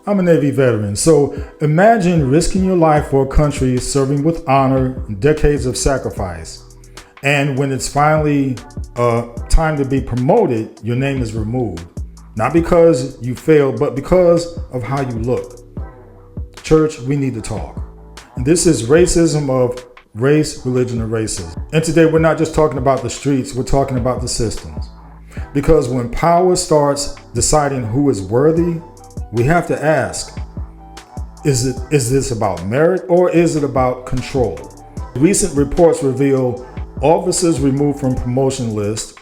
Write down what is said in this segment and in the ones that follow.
I'm a Navy veteran, so imagine risking your life for a country, serving with honor, decades of sacrifice. And when it's finally time to be promoted, your name is removed. Not because you failed, but because of how you look. Church, we need to talk. And this is racism of race, religion, and racism. And today we're not just talking about the streets, we're talking about the systems. Because when power starts deciding who is worthy, we have to ask, is this about merit or is it about control? Recent reports reveal officers removed from promotion lists,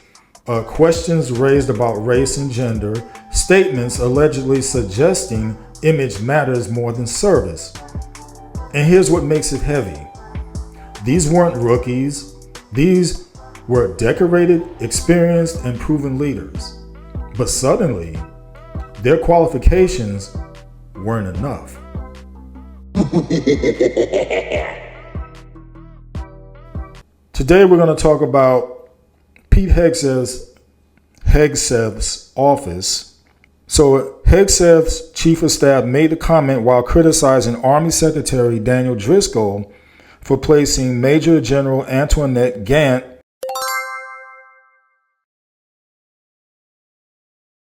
questions raised about race and gender, statements allegedly suggesting image matters more than service. And here's what makes it heavy. These weren't rookies. These were decorated, experienced, and proven leaders. But suddenly, their qualifications weren't enough. Today we're going to talk about Pete Hegseth's office. So Hegseth's chief of staff made the comment while criticizing Army Secretary Daniel Driscoll for placing Major General Antoinette Gant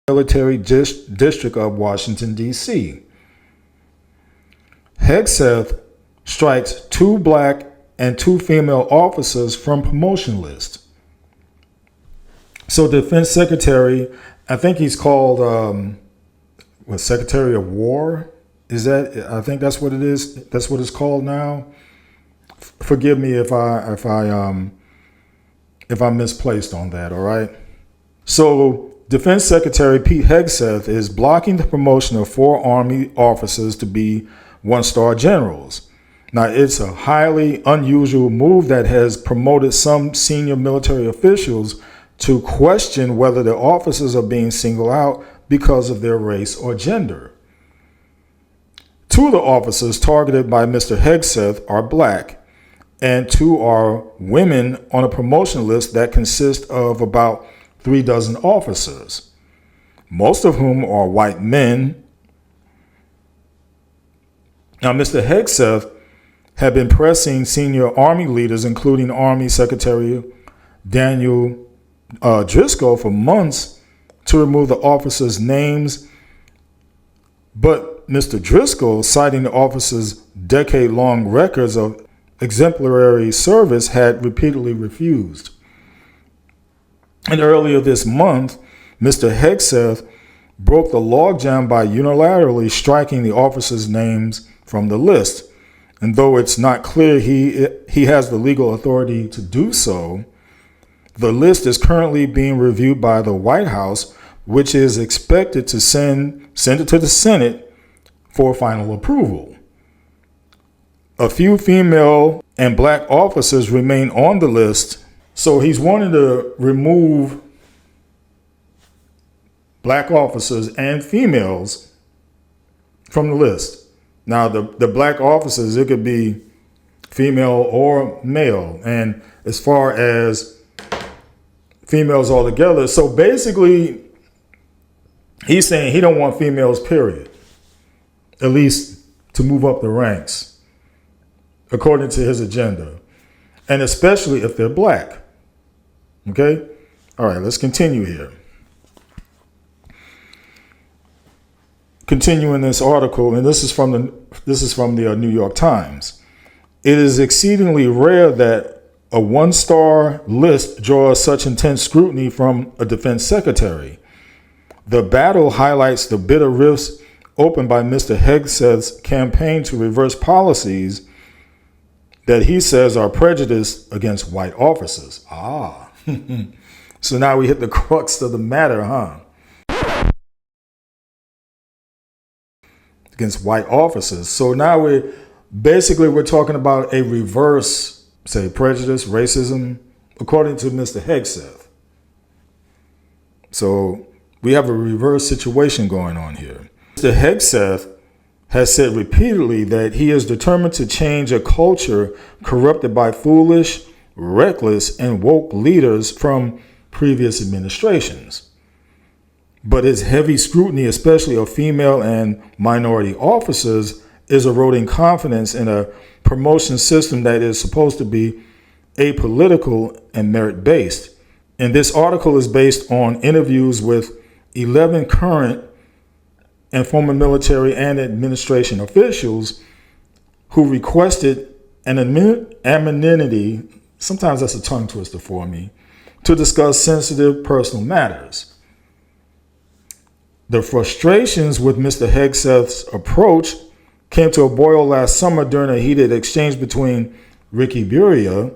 military district of Washington, D.C. Hegseth strikes 2 black and 2 female officers from promotion list. So Defense Secretary, I think he's called Secretary of War. I think that's what it is. That's what it's called now. Forgive me if I misplaced on that. All right. So Defense Secretary Pete Hegseth is blocking the promotion of 4 Army officers to be 1-star generals. Now, it's a highly unusual move that has promoted some senior military officials to question whether the officers are being singled out because of their race or gender. 2 of the officers targeted by Mr. Hegseth are black, and 2 are women on a promotion list that consists of about 3 dozen officers, most of whom are white men. Now, Mr. Hegseth had been pressing senior Army leaders, including Army Secretary Daniel Driscoll, for months to remove the officers' names. But Mr. Driscoll, citing the officers' decade-long records of exemplary service, had repeatedly refused. And earlier this month, Mr. Hegseth broke the logjam by unilaterally striking the officers' names from the list. And though it's not clear he has the legal authority to do so, the list is currently being reviewed by the White House, which is expected to send it to the Senate for final approval. A few female and black officers remain on the list. So he's wanting to remove black officers and females from the list. Now, the black officers, it could be female or male. And as far as females altogether, so basically, he's saying he don't want females, period. At least to move up the ranks, according to his agenda. And especially if they're black. Okay? All right, let's continue here. Continuing this article, and this is from the New York Times. It is exceedingly rare that a 1-star list draws such intense scrutiny from a defense secretary. The battle highlights the bitter rifts opened by Mr. Hegseth's campaign to reverse policies that he says are prejudiced against white officers. So now we hit the crux of the matter, huh? Against white officers. So now we're talking about a reverse, say, prejudice, racism, according to Mr. Hegseth. So we have a reverse situation going on here. Mr. Hegseth has said repeatedly that he is determined to change a culture corrupted by foolish, reckless, and woke leaders from previous administrations. But its heavy scrutiny, especially of female and minority officers, is eroding confidence in a promotion system that is supposed to be apolitical and merit-based. And this article is based on interviews with 11 current and former military and administration officials who requested an anonymity, sometimes that's a tongue twister for me, to discuss sensitive personal matters. The frustrations with Mr. Hegseth's approach came to a boil last summer during a heated exchange between Ricky Buria,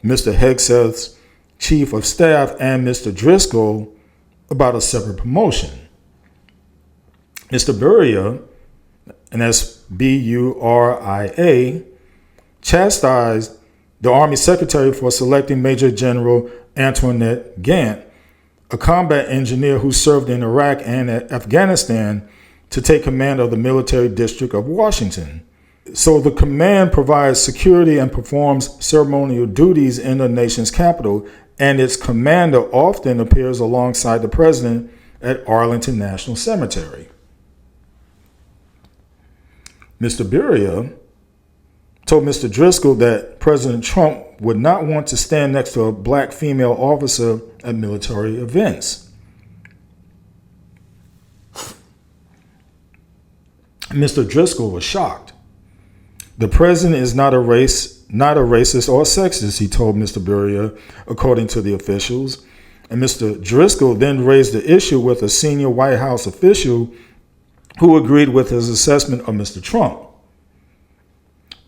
Mr. Hegseth's chief of staff, and Mr. Driscoll about a separate promotion. Mr. Buria, and that's Buria, chastised the Army Secretary for selecting Major General Antoinette Gant, a combat engineer who served in Iraq and Afghanistan, to take command of the military district of Washington. So the command provides security and performs ceremonial duties in the nation's capital, and its commander often appears alongside the president at Arlington National Cemetery. Mr. Buria told Mr. Driscoll that President Trump would not want to stand next to a black female officer at military events. Mr. Driscoll was shocked. The president is not a racist or sexist, he told Mr. Buria, according to the officials. And Mr. Driscoll then raised the issue with a senior White House official who agreed with his assessment of Mr. Trump.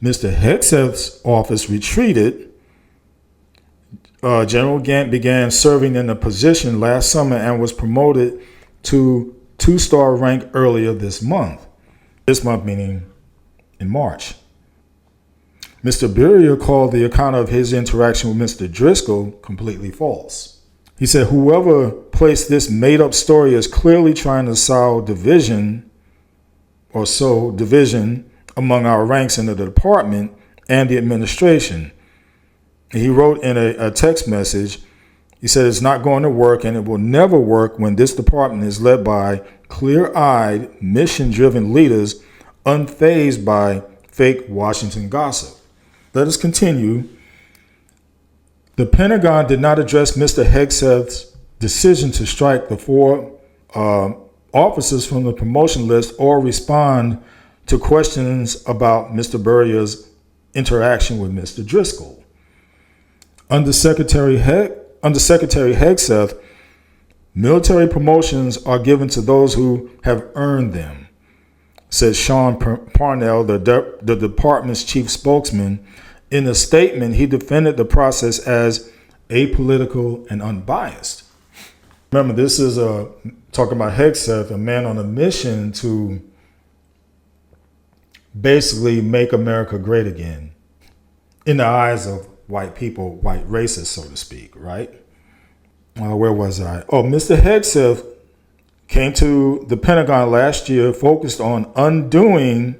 Mr. Hegseth's office retreated. General Gant began serving in the position last summer and was promoted to 2-star rank earlier this month. This month meaning in March. Mr. Buria called the account of his interaction with Mr. Driscoll completely false. He said whoever placed this made-up story is clearly trying to sow division among our ranks in the department and the administration. He wrote in a text message, he said it's not going to work and it will never work when this department is led by clear-eyed, mission-driven leaders unfazed by fake Washington gossip. Let us continue. The Pentagon did not address Mr. Hegseth's decision to strike the 4 officers from the promotion list or respond to questions about Mr. Buria's interaction with Mr. Driscoll. Under Secretary Hegseth, military promotions are given to those who have earned them, said Sean Parnell, the department's chief spokesman. In a statement, he defended the process as apolitical and unbiased. Remember, this is talking about Hegseth, a man on a mission to basically make America great again in the eyes of white people, white racists, so to speak, right? Where was I? Mr. Hegseth came to the Pentagon last year focused on undoing,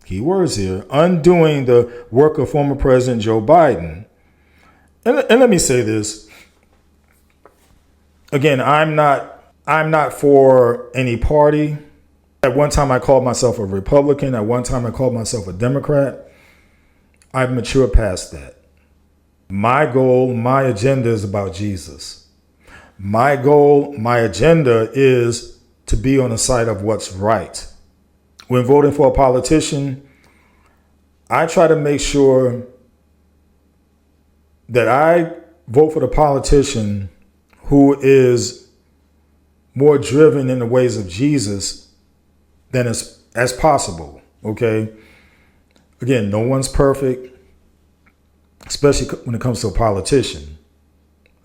key words here, undoing the work of former President Joe Biden. And let me say this. Again, I'm not for any party. At one time, I called myself a Republican. At one time, I called myself a Democrat. I've matured past that. My goal, my agenda is about Jesus. My goal, my agenda is to be on the side of what's right. When voting for a politician, I try to make sure that I vote for the politician who is more driven in the ways of Jesus than as possible, okay? Again, no one's perfect, especially when it comes to a politician.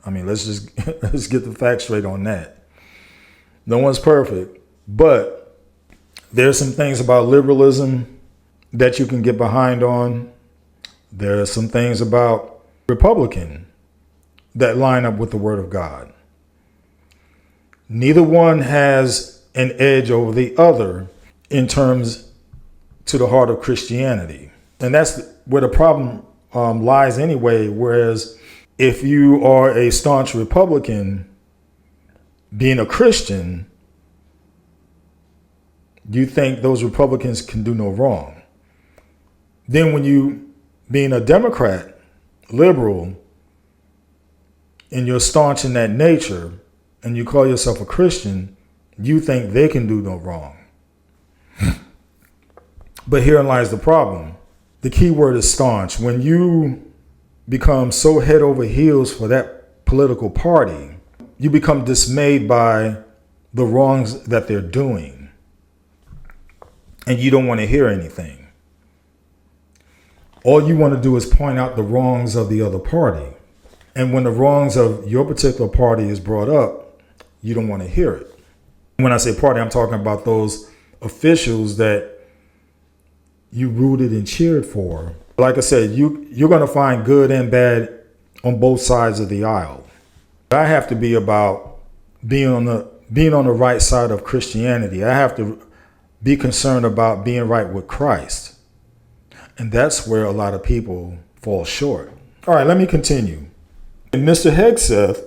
I mean, let's get the facts straight on that. No one's perfect, but there's some things about liberalism that you can get behind on. There are some things about Republican that line up with the Word of God. Neither one has an edge over the other in terms to the heart of Christianity. And that's where the problem lies anyway. Whereas if you are a staunch Republican, being a Christian, you think those Republicans can do no wrong. Then when you, being a Democrat, liberal, and you're staunch in that nature, and you call yourself a Christian, you think they can do no wrong. But herein lies the problem. The key word is staunch. When you become so head over heels for that political party, you become dismayed by the wrongs that they're doing. And you don't want to hear anything. All you want to do is point out the wrongs of the other party. And when the wrongs of your particular party is brought up, you don't want to hear it. When I say party, I'm talking about those officials that you rooted and cheered for. Like I said, you're going to find good and bad on both sides of the aisle. I have to be about being on the right side of Christianity. I have to be concerned about being right with Christ. And that's where a lot of people fall short. All right, let me continue. And Mr. Hegseth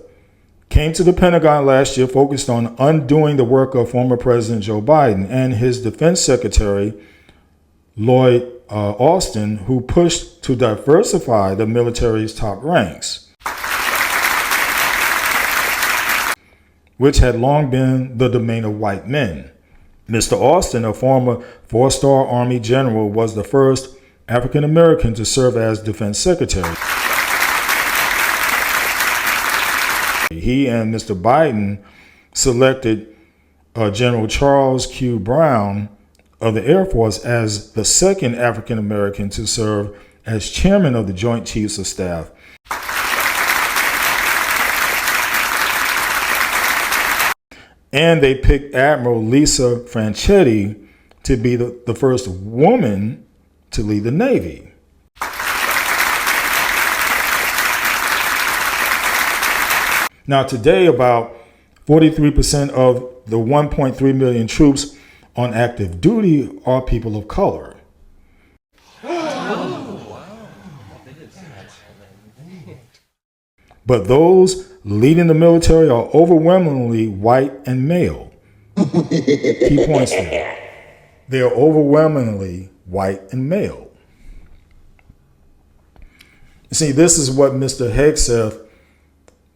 came to the Pentagon last year focused on undoing the work of former President Joe Biden and his defense secretary, Lloyd Austin, who pushed to diversify the military's top ranks, which had long been the domain of white men. Mr. Austin, a former four-star Army general, was the first African American to serve as defense secretary. He and Mr. Biden selected General Charles Q. Brown of the Air Force as the second African American to serve as chairman of the Joint Chiefs of Staff. And they picked Admiral Lisa Franchetti to be the first woman to lead the Navy. Now, today, about 43% of the 1.3 million troops on active duty are people of color. But those leading the military are overwhelmingly white and male. Key points there. They are overwhelmingly white and male. See, this is what Mr. Hegseth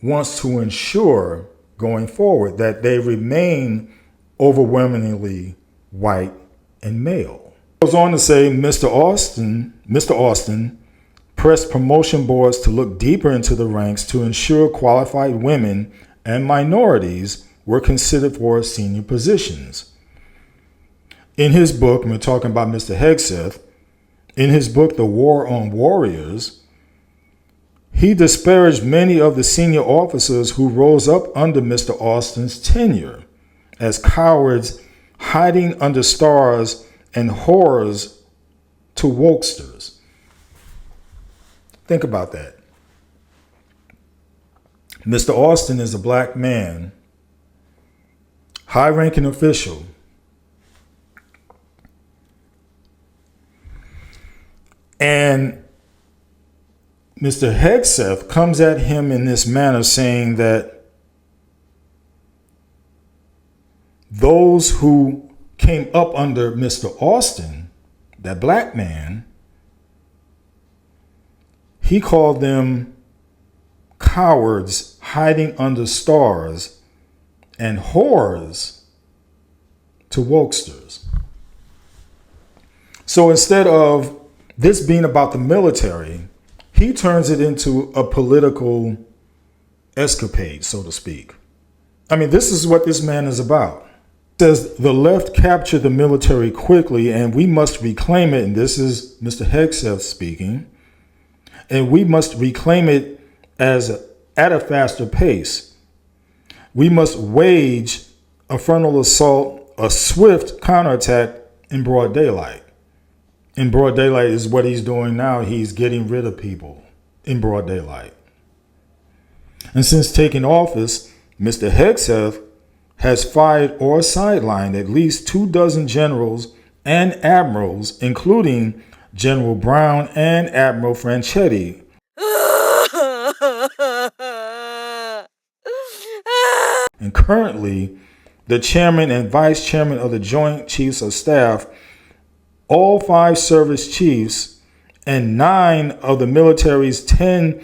wants to ensure going forward, that they remain overwhelmingly white and male. Goes on to say Mr. Austin pressed promotion boards to look deeper into the ranks to ensure qualified women and minorities were considered for senior positions. In his book, and we're talking about Mr. Hegseth, in his book, The War on Warriors, he disparaged many of the senior officers who rose up under Mr. Austin's tenure as cowards hiding under stars and whores to wokesters. Think about that. Mr. Austin is a black man, high-ranking official, and Mr. Hegseth comes at him in this manner, saying that those who came up under Mr. Austin, that black man, he called them cowards hiding under stars and whores to wokesters. So instead of this being about the military, he turns it into a political escapade, so to speak. I mean, this is what this man is about. It says the left captured the military quickly and we must reclaim it. And this is Mr. Hegseth speaking. And we must reclaim it at a faster pace. We must wage a frontal assault, a swift counterattack in broad daylight. In broad daylight is what he's doing now. He's getting rid of people in broad daylight. And since taking office, Mr. Hegseth has fired or sidelined at least 24 generals and admirals, including General Brown and Admiral Franchetti. And currently, the chairman and vice chairman of the Joint Chiefs of Staff, all 5 service chiefs, and 9 of the military's 10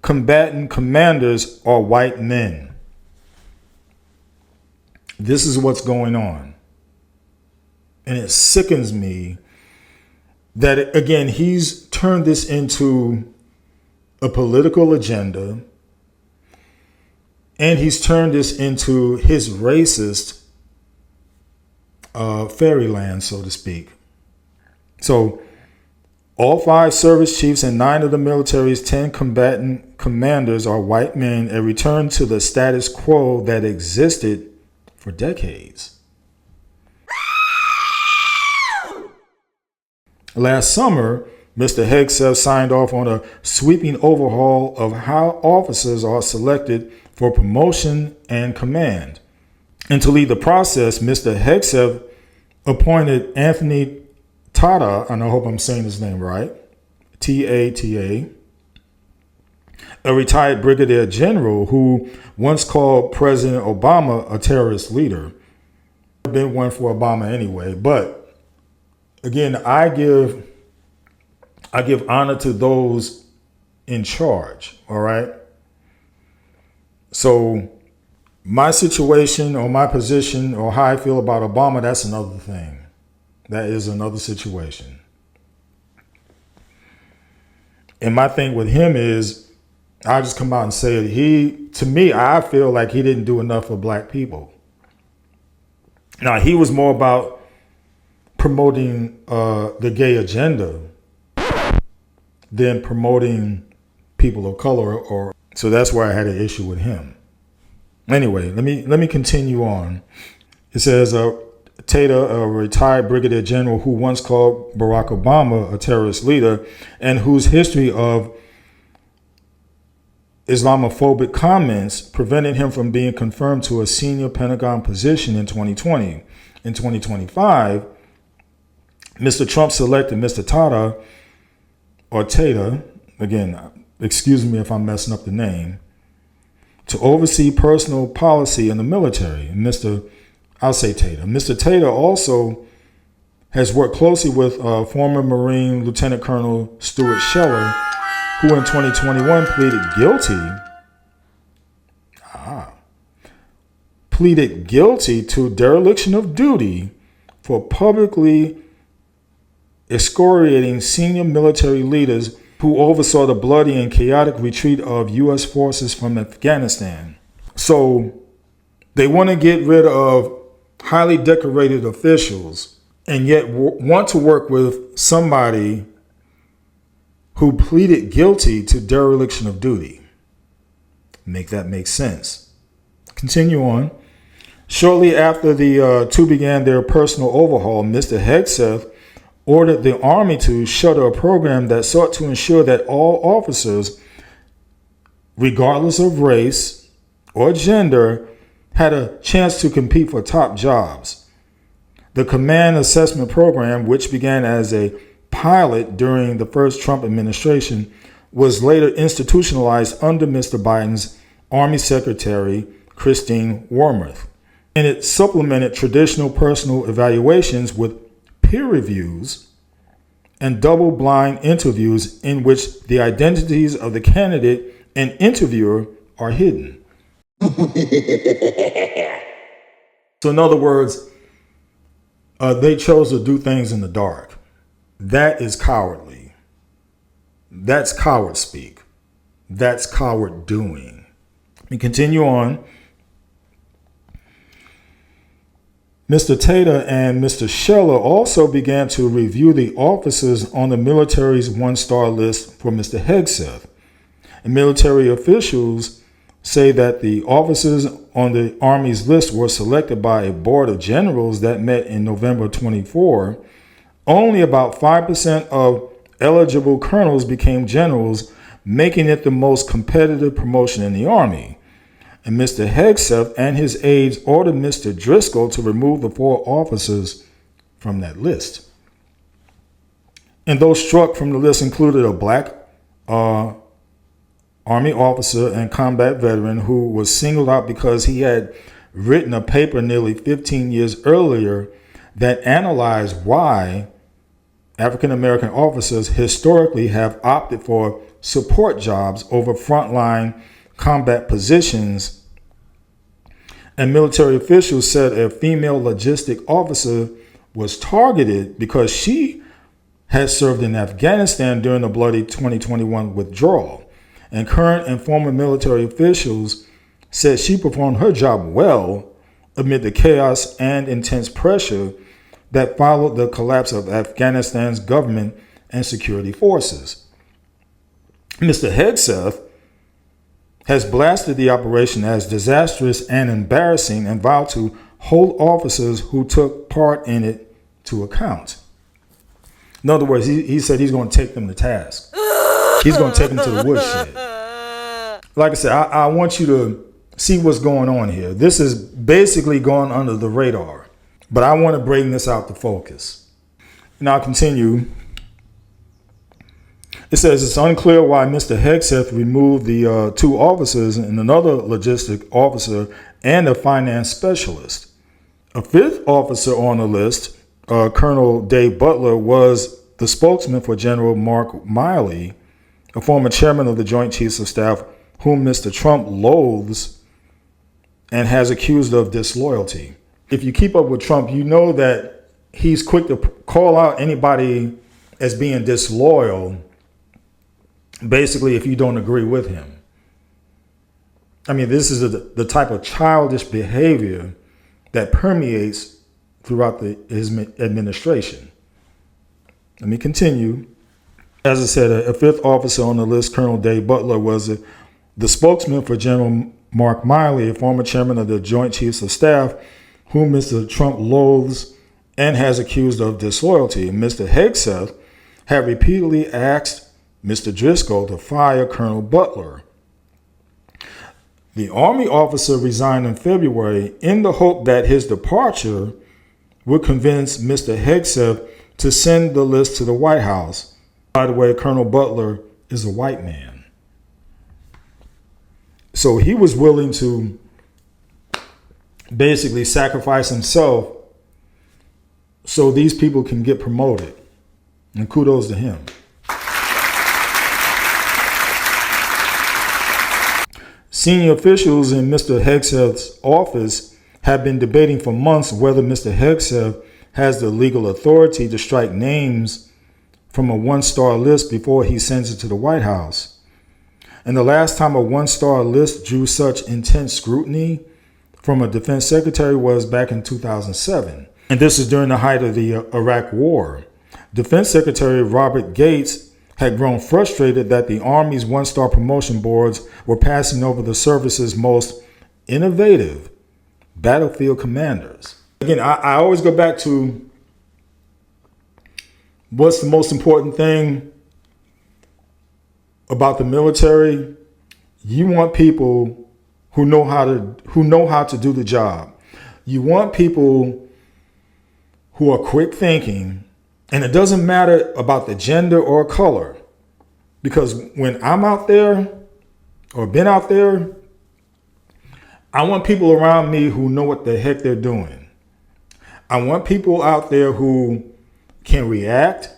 combatant commanders are white men. This is what's going on. And it sickens me that, again, he's turned this into a political agenda, and he's turned this into his racist fairyland, so to speak. So all 5 service chiefs and 9 of the military's 10 combatant commanders are white men, a return to the status quo that existed for decades. Last summer, Mr. Hegseth signed off on a sweeping overhaul of how officers are selected for promotion and command. And to lead the process, Mr. Hegseth appointed Anthony Tata, and I hope I'm saying his name right, Tata, a retired brigadier general who once called President Obama a terrorist leader. Been one for Obama anyway, but again, I give honor to those in charge, all right? So my situation or my position or how I feel about Obama, that's another thing. That is another situation. And my thing with him is, I'll just come out and say it. To me, I feel like he didn't do enough for black people. Now, he was more about promoting the gay agenda than promoting people of color, or so that's why I had an issue with him. Anyway, let me continue on. It says Tata, a retired brigadier general who once called Barack Obama a terrorist leader and whose history of Islamophobic comments prevented him from being confirmed to a senior Pentagon position in 2020. In 2025, Mr. Trump selected Mr. Tata, or Tata, again, excuse me if I'm messing up the name, to oversee personal policy in the military. And I'll say Tata. Mr. Tata also has worked closely with former Marine Lieutenant Colonel Stuart Scheller, who in 2021 pleaded guilty to dereliction of duty for publicly excoriating senior military leaders who oversaw the bloody and chaotic retreat of U.S. forces from Afghanistan. So they want to get rid of highly decorated officials and yet want to work with somebody who pleaded guilty to dereliction of duty. Make that make sense. Continue on. Shortly after the two began their personal overhaul, Mr. Hegseth ordered the Army to shutter a program that sought to ensure that all officers, regardless of race or gender, had a chance to compete for top jobs. The Command Assessment Program, which began as a pilot during the first Trump administration, was later institutionalized under Mr. Biden's Army Secretary, Christine Wormuth. And it supplemented traditional personal evaluations with peer reviews and double-blind interviews in which the identities of the candidate and interviewer are hidden. So in other words, they chose to do things in the dark. That is cowardly. That's coward speak. That's coward doing. We continue on. Mr. Tata and Mr. Scheller also began to review the officers on the military's one-star list for Mr. Hegseth. And military officials say that the officers on the Army's list were selected by a board of generals that met in November 24. Only about 5% of eligible colonels became generals, making it the most competitive promotion in the Army. And Mr. Hegseth and his aides ordered Mr. Driscoll to remove the 4 officers from that list. And those struck from the list included a black Army officer and combat veteran who was singled out because he had written a paper nearly 15 years earlier that analyzed why African American officers historically have opted for support jobs over frontline combat positions. And military officials said a female logistic officer was targeted because she had served in Afghanistan during the bloody 2021 withdrawal. And current and former military officials said she performed her job well amid the chaos and intense pressure that followed the collapse of Afghanistan's government and security forces. Mr. Hegseth has blasted the operation as disastrous and embarrassing and vowed to hold officers who took part in it to account. In other words, he said he's going to take them to task. He's going to take them to the woodshed. Like I said, I want you to see what's going on here. This is basically going under the radar, but I want to bring this out to focus. Now I'll continue. It says it's unclear why Mr. Hegseth removed the two officers and another logistic officer and a finance specialist. A fifth officer on the list, Colonel Dave Butler, was the spokesman for General Mark Miley, a former chairman of the Joint Chiefs of Staff, whom Mr. Trump loathes and has accused of disloyalty. If you keep up with Trump, you know that he's quick to call out anybody as being disloyal, basically, if you don't agree with him. I mean, this is the type of childish behavior that permeates throughout his administration. Let me continue. As I said, a fifth officer on the list, Colonel Dave Butler, was the spokesman for General Mark Miley, a former chairman of the Joint Chiefs of Staff, whom Mr. Trump loathes and has accused of disloyalty. Mr. Hegseth had repeatedly asked Mr. Driscoll to fire Colonel Butler. The Army officer resigned in February in the hope that his departure would convince Mr. Hegseth to send the list to the White House. By the way, Colonel Butler is a white man. So he was willing to basically sacrifice himself so these people can get promoted. And kudos to him. Senior officials in Mr. Hegseth's office have been debating for months whether Mr. Hegseth has the legal authority to strike names from a one-star list before he sends it to the White House. And the last time a one-star list drew such intense scrutiny from a defense secretary was back in 2007. And this is during the height of the Iraq War. Defense Secretary Robert Gates had grown frustrated that the Army's one-star promotion boards were passing over the service's most innovative battlefield commanders. Again, I always go back to what's the most important thing about the military. You want people who know how to do the job. You want people who are quick thinking, and it doesn't matter about the gender or color, because when I'm out there or been out there, I want people around me who know what the heck they're doing. I want people out there who can react,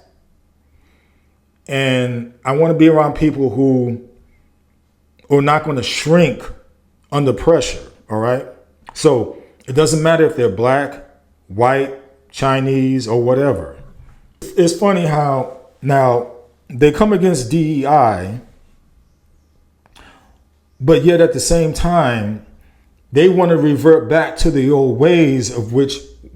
and I want to be around people who are not going to shrink under pressure. All right. So it doesn't matter if they're black, white, Chinese, or whatever. It's funny how now they come against DEI, but yet at the same time, they want to revert back to the old ways of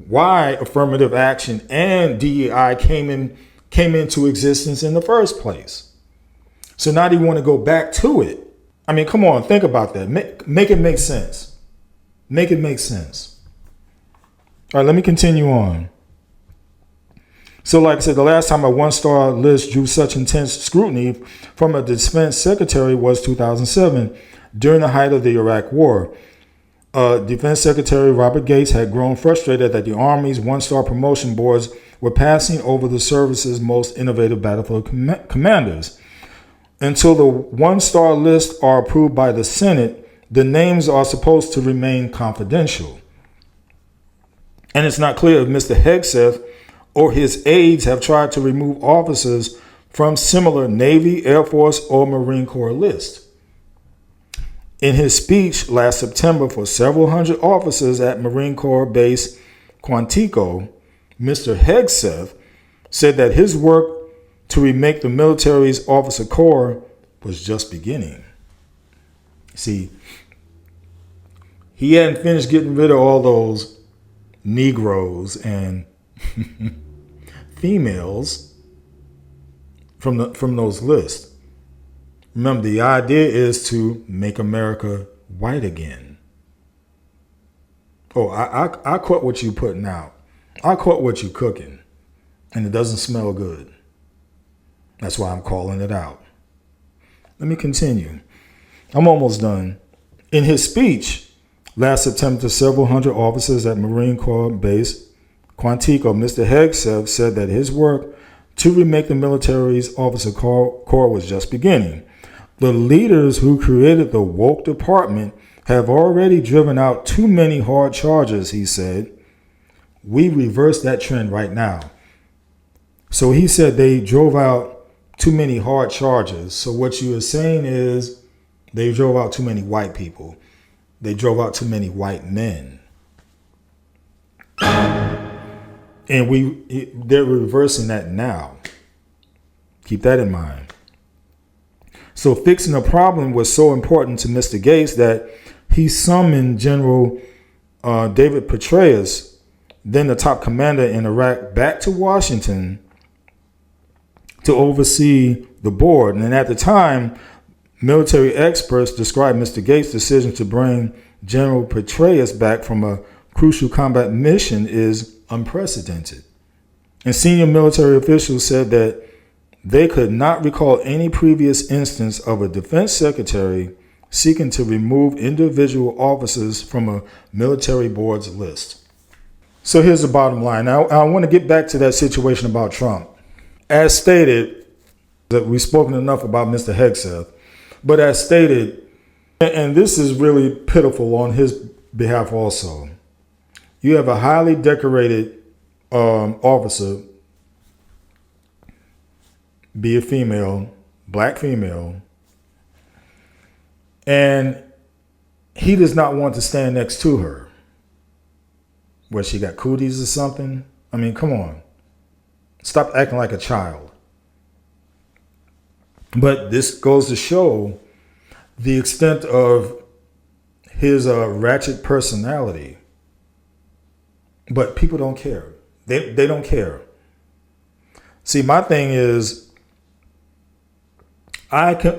why affirmative action and DEI came into existence in the first place. So now they want to go back to it. I mean, come on, think about that. Make it make sense. Make it make sense. All right, let me continue on. So like I said, the last time a one-star list drew such intense scrutiny from a defense secretary was 2007, during the height of the Iraq War. Defense Secretary Robert Gates had grown frustrated that the Army's one-star promotion boards were passing over the service's most innovative battlefield commanders. Until the one-star lists are approved by the Senate, the names are supposed to remain confidential. And it's not clear if Mr. Hegseth or his aides have tried to remove officers from similar Navy, Air Force, or Marine Corps lists. In his speech last September for several hundred officers at Marine Corps Base Quantico, Mr. Hegseth said that his work to remake the military's officer corps was just beginning. See, he hadn't finished getting rid of all those Negroes and females from those lists. Remember, the idea is to make America white again. Oh, I caught what you putting out. I caught what you cooking, and it doesn't smell good. That's why I'm calling it out. Let me continue. I'm almost done. In his speech last September to several hundred officers at Marine Corps Base Quantico, Mr. Hegseth said that his work to remake the military's officer corps was just beginning. The leaders who created the woke department have already driven out too many hard charges, he said. We reverse that trend right now. So he said they drove out too many hard charges. So what you are saying is they drove out too many white people. They drove out too many white men. And they're reversing that now. Keep that in mind. So fixing the problem was so important to Mr. Gates that he summoned General David Petraeus, then the top commander in Iraq, back to Washington to oversee the board. And at the time, military experts described Mr. Gates' decision to bring General Petraeus back from a crucial combat mission is unprecedented. And senior military officials said that they could not recall any previous instance of a defense secretary seeking to remove individual officers from a military board's list. So here's the bottom line. Now, I want to get back to that situation about Trump. As stated, that we've spoken enough about Mr. Hegseth, but as stated, and this is really pitiful on his behalf also, you have a highly decorated officer, be a female, black female, and he does not want to stand next to her. Where she got cooties or something? I mean, come on. Stop acting like a child. But this goes to show the extent of his ratchet personality. But people don't care. They don't care. See, my thing is, I care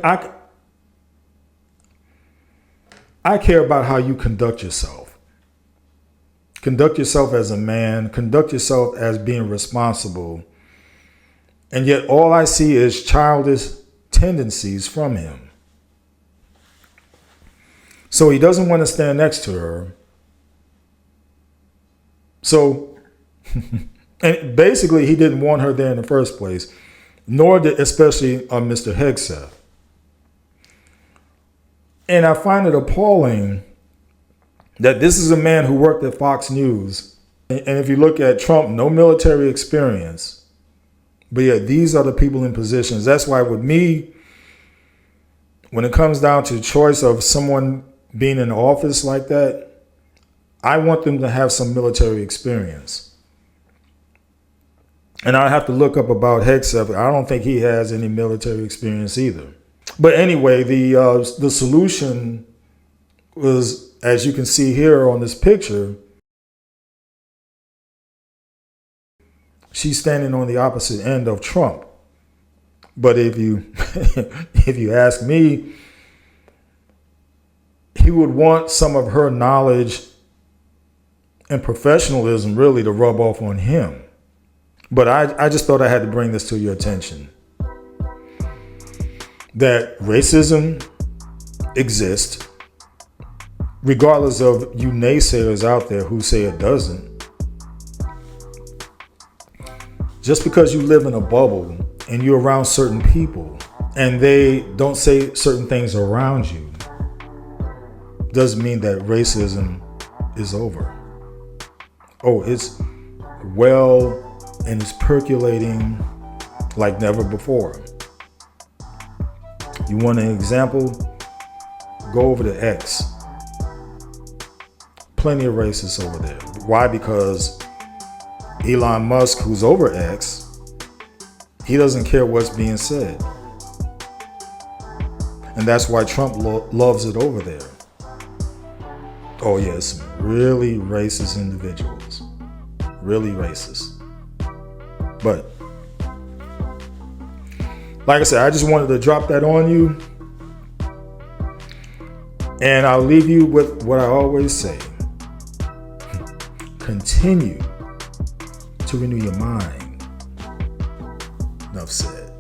about how you conduct yourself. Conduct yourself as a man. Conduct yourself as being responsible. And yet all I see is childish tendencies from him. So he doesn't want to stand next to her. So, and basically he didn't want her there in the first place, nor did especially Mr. Hegseth. And I find it appalling that this is a man who worked at Fox News. And if you look at Trump, no military experience. But yeah, these are the people in positions. That's why with me, when it comes down to choice of someone being in office like that, I want them to have some military experience. And I have to look up about Hegseth. I don't think he has any military experience either. But anyway, the solution was, as you can see here on this picture, she's standing on the opposite end of Trump. But if you if you ask me, he would want some of her knowledge and professionalism really to rub off on him. But I just thought I had to bring this to your attention. That racism exists, regardless of you naysayers out there who say it doesn't. Just because you live in a bubble and you're around certain people and they don't say certain things around you, doesn't mean that racism is over. Oh, it's well and it's percolating like never before. You want an example? Go over to X. Plenty of racists over there. Why? Because Elon Musk, who's over X, he doesn't care what's being said. And that's why Trump loves it over there. Oh yes, really racist individuals. Really racist. But like I said, I just wanted to drop that on you. And I'll leave you with what I always say. Continue to renew your mind. Enough said.